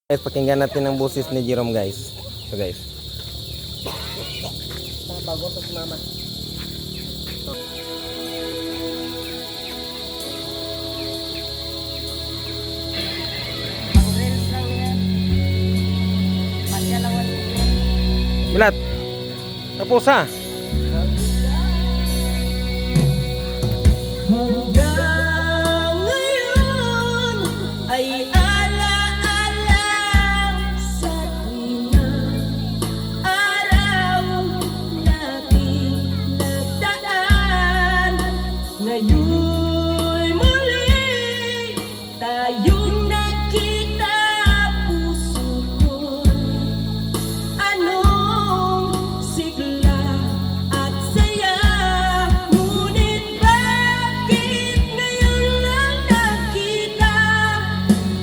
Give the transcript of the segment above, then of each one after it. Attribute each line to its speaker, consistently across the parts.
Speaker 1: Guys, pakinggan natin ang boses ni Jerome, guys. So guys.
Speaker 2: Bago to si mama. Ang reels lang yan. Pagkalawan yan.
Speaker 1: Bilat. Tapos ha.
Speaker 2: Hanggang ngayon ay alaala sa tuwing araw nating nagdaan. Ngayon'y muli tayong nakita, puso ko'y anong sigla at saya. Ngunit bakit ngayon lang nakita,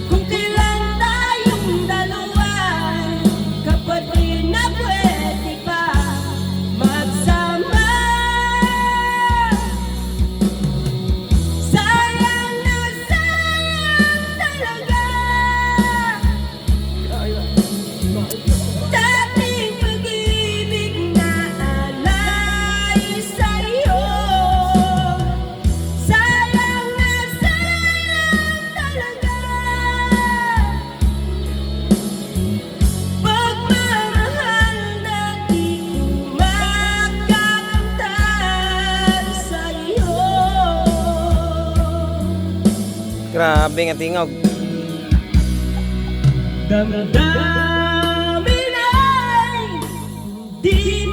Speaker 2: kung kailan tayong dalawa'y kapatid na pwede pa magsama. Sayang na sayang talaga dating pag-ibig na alay sa'yo. Sayang na sayang talaga pagmamahal na di ko makakamtan sa'yo.
Speaker 1: Grabe nga tingog.
Speaker 2: Damdamin ay di